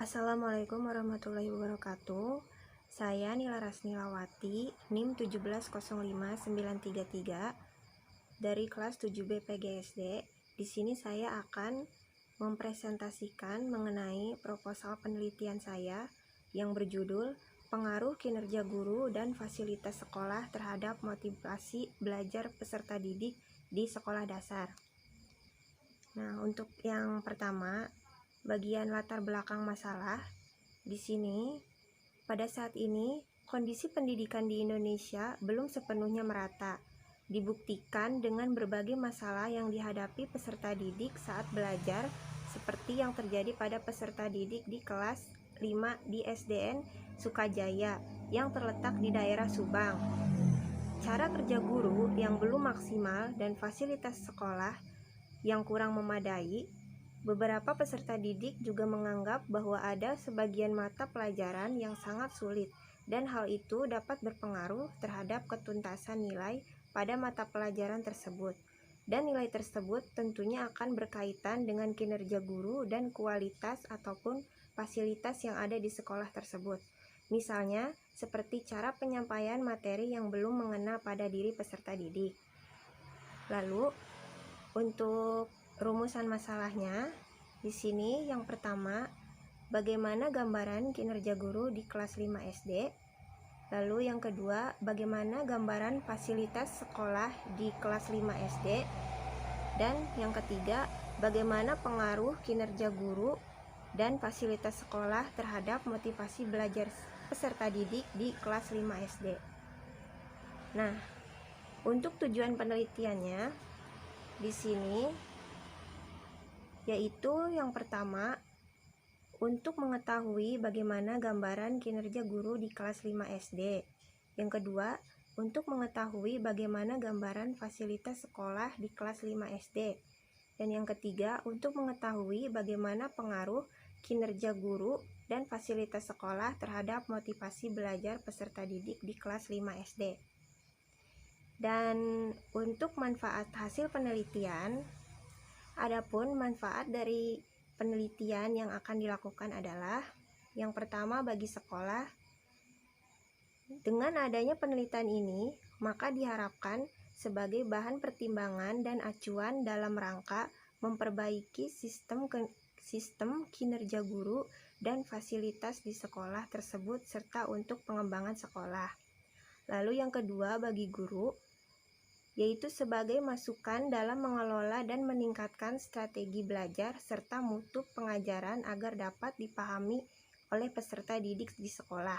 Assalamualaikum warahmatullahi wabarakatuh. Saya Nila Rasnilawati, NIM 1705933 dari kelas 7B PGSD. Di sini saya akan mempresentasikan mengenai proposal penelitian saya yang berjudul Pengaruh Kinerja Guru dan Fasilitas Sekolah terhadap Motivasi Belajar Peserta Didik di Sekolah Dasar. Nah, untuk yang pertama, bagian latar belakang masalah. Di sini, pada saat ini, kondisi pendidikan di Indonesia belum sepenuhnya merata. Dibuktikan dengan berbagai masalah yang dihadapi peserta didik saat belajar, seperti yang terjadi pada peserta didik di kelas 5 di SDN Sukajaya yang terletak di daerah Subang. Cara kerja guru yang belum maksimal dan fasilitas sekolah yang kurang memadai. Beberapa peserta didik juga menganggap bahwa ada sebagian mata pelajaran yang sangat sulit, dan hal itu dapat berpengaruh terhadap ketuntasan nilai pada mata pelajaran tersebut. Dan nilai tersebut tentunya akan berkaitan dengan kinerja guru dan kualitas ataupun fasilitas yang ada di sekolah tersebut. Misalnya, seperti cara penyampaian materi yang belum mengena pada diri peserta didik. Lalu, untuk rumusan masalahnya, di sini yang pertama, bagaimana gambaran kinerja guru di kelas 5 SD. Lalu yang kedua, bagaimana gambaran fasilitas sekolah di kelas 5 SD. Dan yang ketiga, bagaimana pengaruh kinerja guru dan fasilitas sekolah terhadap motivasi belajar peserta didik di kelas 5 SD. Nah, untuk tujuan penelitiannya di sini yaitu yang pertama, untuk mengetahui bagaimana gambaran kinerja guru di kelas 5 SD. Yang kedua, untuk mengetahui bagaimana gambaran fasilitas sekolah di kelas 5 SD. Dan yang ketiga, untuk mengetahui bagaimana pengaruh kinerja guru dan fasilitas sekolah terhadap motivasi belajar peserta didik di kelas 5 SD. Dan untuk manfaat hasil penelitian, adapun manfaat dari penelitian yang akan dilakukan adalah yang pertama, bagi sekolah. Dengan adanya penelitian ini, maka diharapkan sebagai bahan pertimbangan dan acuan dalam rangka memperbaiki sistem kinerja guru dan fasilitas di sekolah tersebut serta untuk pengembangan sekolah. Lalu yang kedua, bagi guru, yaitu sebagai masukan dalam mengelola dan meningkatkan strategi belajar serta mutu pengajaran agar dapat dipahami oleh peserta didik di sekolah.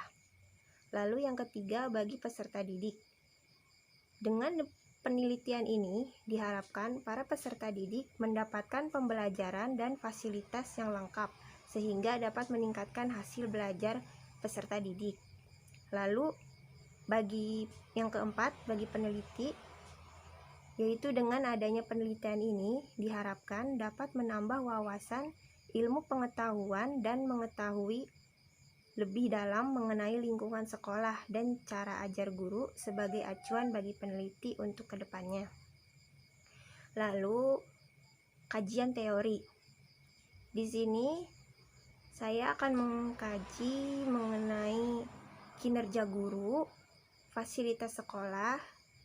Lalu yang ketiga, bagi peserta didik. Dengan penelitian ini diharapkan para peserta didik mendapatkan pembelajaran dan fasilitas yang lengkap sehingga dapat meningkatkan hasil belajar peserta didik. Lalu bagi yang keempat, bagi peneliti, yaitu dengan adanya penelitian ini diharapkan dapat menambah wawasan ilmu pengetahuan dan mengetahui lebih dalam mengenai lingkungan sekolah dan cara ajar guru sebagai acuan bagi peneliti untuk kedepannya. Lalu kajian teori. Di sini saya akan mengkaji mengenai kinerja guru, fasilitas sekolah,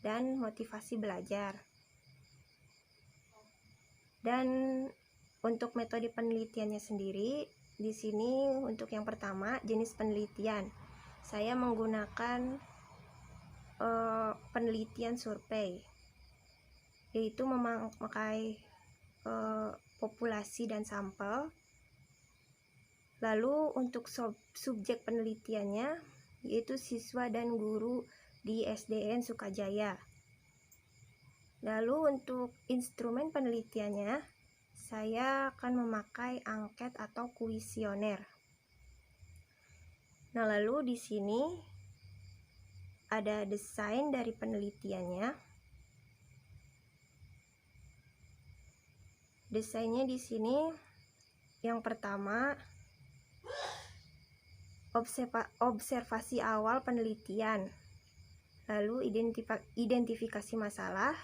dan motivasi belajar. Dan untuk metode penelitiannya sendiri, di sini untuk yang pertama, jenis penelitian. Saya menggunakan penelitian survei, yaitu memakai populasi dan sampel. Lalu untuk subjek penelitiannya, yaitu siswa dan guru di SDN Sukajaya. Lalu untuk instrumen penelitiannya, saya akan memakai angket atau kuesioner. Nah, lalu di sini ada desain dari penelitiannya. Desainnya di sini yang pertama, observasi awal penelitian. Lalu identifikasi masalah,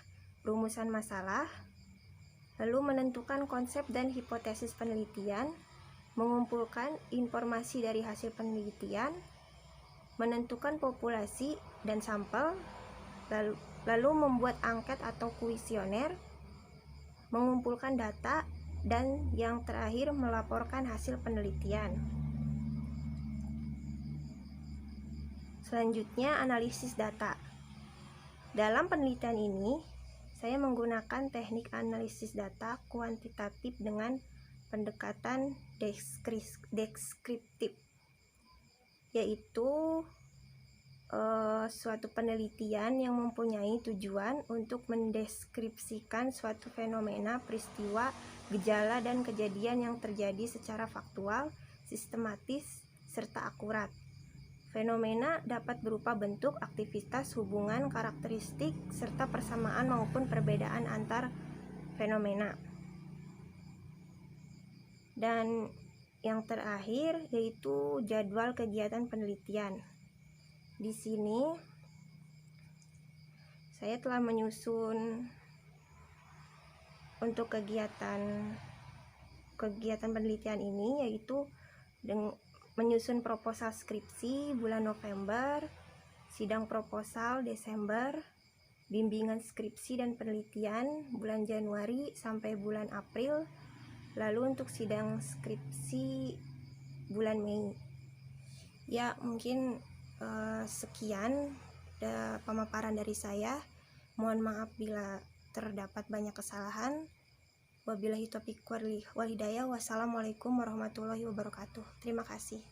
rumusan masalah, lalu menentukan konsep dan hipotesis penelitian, mengumpulkan informasi dari hasil penelitian, menentukan populasi dan sampel, lalu membuat angket atau kuesioner, mengumpulkan data, dan yang terakhir melaporkan hasil penelitian. Selanjutnya, analisis data. Dalam penelitian ini, saya menggunakan teknik analisis data kuantitatif dengan pendekatan deskriptif, yaitu suatu penelitian yang mempunyai tujuan untuk mendeskripsikan suatu fenomena, peristiwa, gejala, dan kejadian yang terjadi secara faktual, sistematis, serta akurat. Fenomena dapat berupa bentuk, aktivitas, hubungan, karakteristik, serta persamaan maupun perbedaan antar fenomena. Dan yang terakhir yaitu jadwal kegiatan penelitian. Di sini saya telah menyusun untuk kegiatan penelitian ini, yaitu menyusun proposal skripsi bulan November, sidang proposal Desember, bimbingan skripsi dan penelitian bulan Januari sampai bulan April, lalu untuk sidang skripsi bulan Mei. Ya, mungkin sekian pemaparan dari saya. Mohon maaf bila terdapat banyak kesalahan. Wabillahi taufiq wal hidayah. Wassalamualaikum warahmatullahi wabarakatuh. Terima kasih.